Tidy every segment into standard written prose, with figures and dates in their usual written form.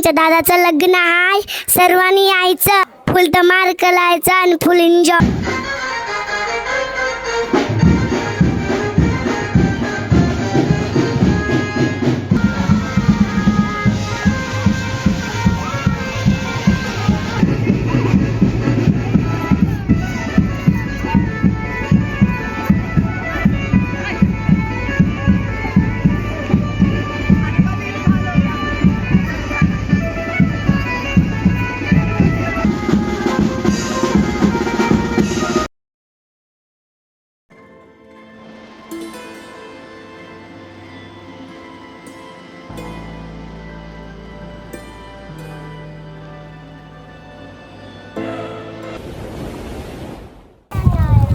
दादाचं लग्न आहे, सर्वांनी यायचं, फुल धमाल करायचं आणि फुल एन्जॉय.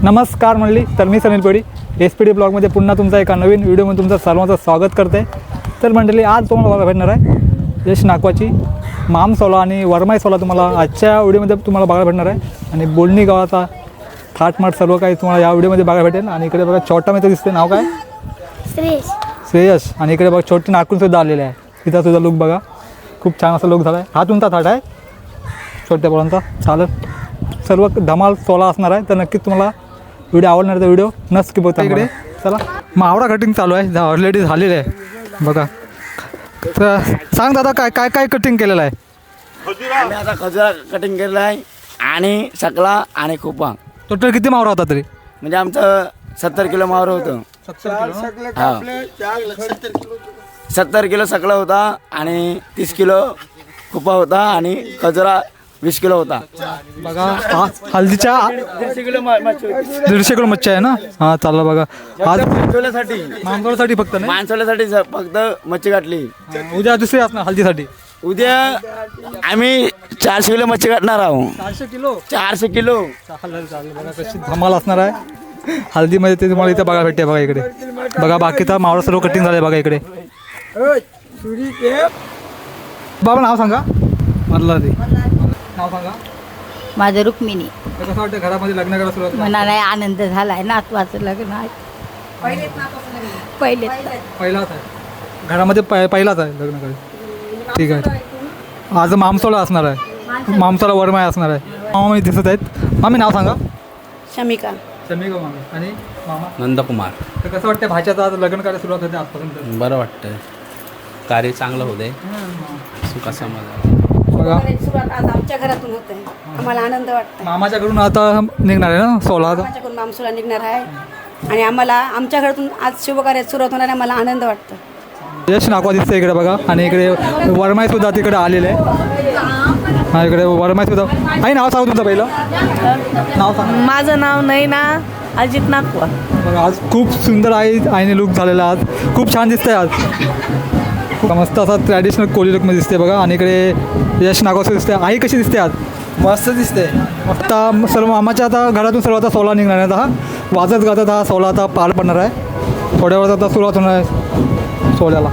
नमस्कार मंडळी, तर मी सनील पेढी SPD ब्लॉगमध्ये पुन्हा तुमचा एका नवीन व्हिडिओमध्ये तुमचं सर्वांचं स्वागत करते. तर मंडळी, आज तुम्हाला बघायला भेटणार आहे यश नाकवाची माम सोला आणि वरमाई सोला तुम्हाला आजच्या व्हिडिओमध्ये तुम्हाला बघायला भेटणार आहे. आणि बोलणी गावाचा थाटमाट सर्व काही तुम्हाला या व्हिडिओमध्ये बघायला भेटेल. आणि इकडे बघा छोटा मित्र दिसते, नाव काय? श्रेयस. आणि इकडे बघा छोटी नाकूनसुद्धा आलेले आहे. तिचा सुद्धा लुक बघा, खूप छान असा लुक झाला आहे. हा तुमचा थाट आहे छोट्या पोरांचा. चालत सर्व धमाल सोला असणार आहे, तर नक्कीच तुम्हाला व्हिडिओ आवडणार तर व्हिडिओ नक्की बघता. इकडे चला मावळा कटिंग चालू आहे, ऑलरेडी झालेली आहे बघा. तर सांग दादा, काय काय काय कटिंग केलेलं आहे? आम्ही आता खजुरा कटिंग केलेला आहे आणि सकला आणि खोपा. टोटल किती मावळा होता तरी? म्हणजे आमचं 70 किलो मावर होतं. 70 किलो सकला होता आणि 30 किलो खोपा होता आणि खजुरा 20 किलो होता. बघा हल्दीच्या 150 किलो मच्छी आहे ना. हां चाललं बघा. आज मांजोळ्यासाठी फक्त नाही, माणसासाठी फक्त मच्छी काढली. उद्या दुसरी असणार हल्दीसाठी. उद्या आम्ही 400 किलो मच्छी काढणार आहोत. 400 किलो 400 किलो. चालेल चालेल. बघा कशी धमाल असणार आहे हल्दीमध्ये, ते तुम्हाला इथे बघायला भेटते. बघा इकडे बघा, बाकीचा मावळा सर्व कटिंग झालं आहे बघा इकडे. बाबा नाव सांगा. मधला ते नाव सांगा. माझं रुक्मिणी. कसं वाटतं घरामध्ये लग्न करायला सुरुवात? मनाला आनंद झालाय, नातवाचं लग्न आहे. पहिले पहिलाच आहे घरामध्ये, पहिलाच आहे लग्न करायचं. ठीक आहे. आज मामसोला असणार आहे, मामसोला वरमाय असणार आहे. मामा दिसत आहेत. मामी नाव सांगा. शमिका. शमिका मामी. आणि मामा नंदकुमार. तर कसं वाटतं भाच्याचं आज लग्न करायला सुरुवात होते आजपासून? बरं वाटतं, कार्य चांगलं होते, सुखा समाधान. बघा सुरुवात आज आमच्या घरातून होते, आम्हाला आनंद वाटतो. मामाच्याकडून आता निघणार आहे ना सोला. आमच्याकडून मामसुला निघणार आहे आणि आम्हाला आमच्या घरातून आज शुभकार्य सुरुवात होणार आहे. मला आनंद वाटतो. यश नाकवा दिसतं इकडे बघा. आणि इकडे वरमाई सुद्धा तिकडे आलेले आहे. हा इकडे वरमाई सुद्धा. आई नाव सांगा तुमचं पहिलं. नाव सांगा. माझं नाव नैना अजित नाकवा. बघा आज खूप सुंदर आईने लुक झालेला, आज खूप छान दिसतंय. आज मस्त असा ट्रॅडिशनल कोळी लुकमध्ये दिसते बघा. आणि इकडे यश नागवासं दिसते. आई कशी दिसते आज? मस्त दिसते. आता सर्व मामाच्या आता घरातून सर्व आता सोला निघणार आहे. आता हा वाजत गाजत हा सोला आता पार पडणार आहे. थोड्या वेळात आता सुरुवात होणार आहे सोल्याला.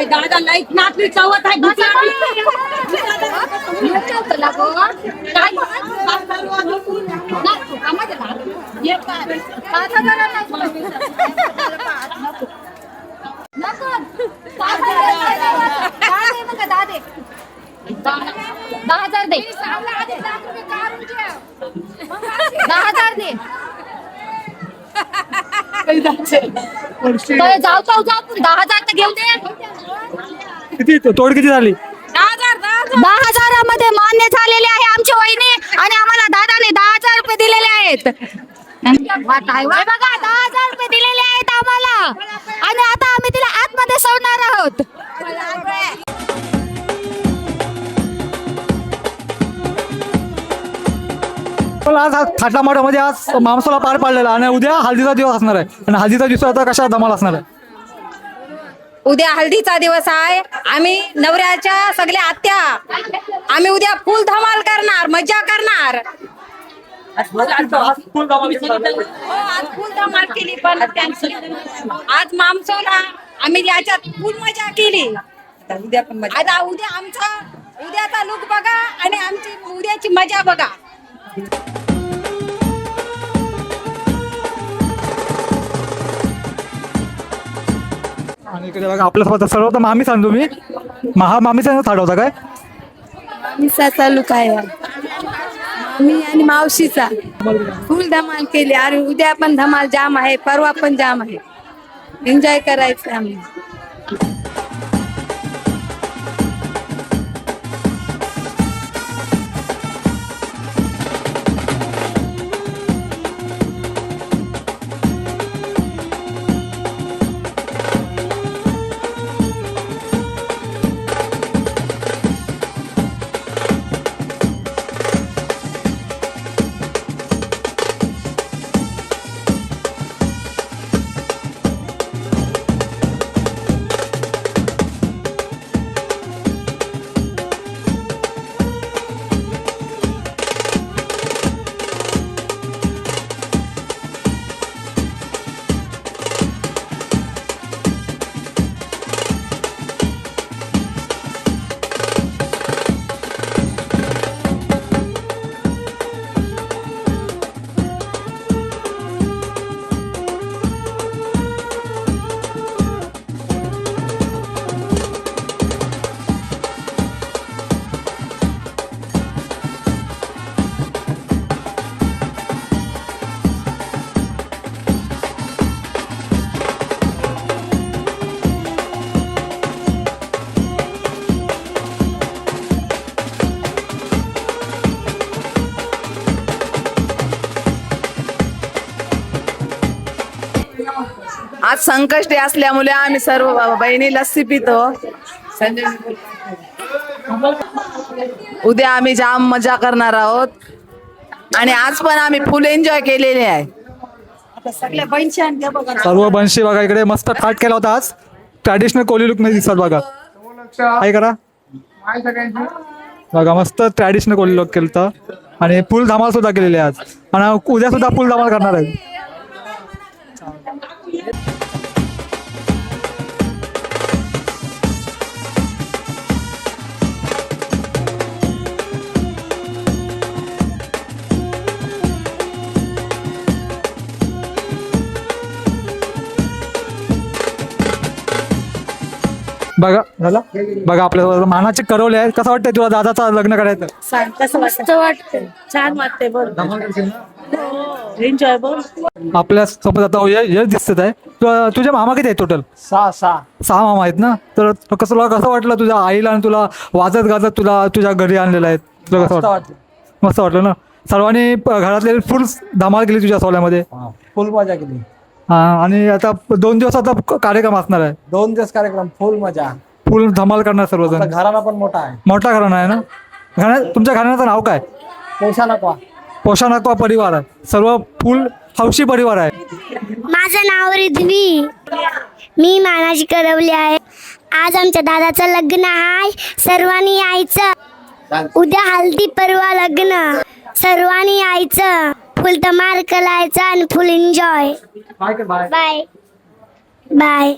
दादा लाईट नाचली चवत आहे दहा हजार दे 10,000 दे जाऊ 10,000 तर घेऊ दे. किती तोड किती झाली? 10,000 मध्ये मान्य झालेले आहे आमची वहिनी आणि आम्हाला दादाने 10,000 रुपये दिलेले आहेत. बघा 10,000 रुपये दिलेले आहेत आम्हाला आणि आता आम्ही तिला आतमध्ये सोडणार आहोत. आज थाटामाटामध्ये आज मामसोला पार पाडलेला आणि उद्या हल्दीचा दिवस असणार आहे. आणि हल्दीचा दिवस आता कशा धमाल असणार आहे? उद्या हल्दीचा दिवस आहे. आम्ही नवऱ्याच्या सगळ्या आत्या आम्ही उद्या फुल धमाल करणार, मजा करणार. हो, आज फुल धमाल केली पण आज मामसोला आम्ही याच्यात फुल मजा केली. उद्या पण मजा. आता उद्या आमचा उद्याचा लुक बघा आणि आमची उद्याची मजा बघा. आणि इकडे बघा आपल्यासोबत सर्व तर मामी सांगतो मी मामीचा थाट होता काय? मामीचा लुक आहे मामी आणि मावशीचा फुल धमाल केली. अरे उद्या पण धमाल जाम आहे, परवा पण जाम आहे. एन्जॉय करायचं आम्ही. आज संकष्टी असल्यामुळे आम्ही सर्व बहिणी लस्सी पितो. उद्या आम्ही जाम मजा करणार आहोत आणि आज पण आम्ही फुल एन्जॉय केलेले आहे. सर्व बनशी बघा इकडे मस्त थाट केला होता. आज ट्रॅडिशनल कोली लुक मध्ये दिसतात बघा. काय करा बघा मस्त ट्रॅडिशनल कोली लुक केलं आणि फुल धमाल सुद्धा केलेली आहे आज. आणि उद्या सुद्धा फुल धमाल करणार आहे. बघा झालं बघा आपल्या मानाचे करवले आहेत. कसं वाटतंय तुला दादाचं लग्न करायचं? मस्त वाटतंय, छान वाटतंय. बोल एन्जॉय बोल. आपल्या सोबत आता यश दिसत आहे. तुझे मामा किती आहेत टोटल? 6 मामा आहेत ना. तर कसं वाटलं तुझ्या आईला आणि तुला वाजत गाजत तुझ्या घरी आणलेलं आहे? तुला कसं वाटतं? मस्त वाटलं ना. सर्वांनी घरातले फुल धमाल केली तुझ्या सोहळ्यामध्ये. फुल मजा केली. हा आणि आता 2 दिवस आता कार्यक्रम असणार आहे. 2 दिवस कार्यक्रम फुल मजा, फुल धमाल करणार सर्वजण. घराणा पण मोठा आहे. मोठा घराणा आहे ना. तुमच्या घराण्याचं नाव काय? पोशानाकवा परिवार आहे. सर्व फुल हौशी परिवार आहे. माझं नाव रिद्वी, मी मानाची करवली आहे. आज आमच्या दादाचं लग्न आहे, सर्वांनी यायचं. उद्या हल्दी परवा लग्न, सर्वांनी यायचं. फुल धमाल करायचा आणि फुल एन्जॉय. बाय कर बाय. Bye bye.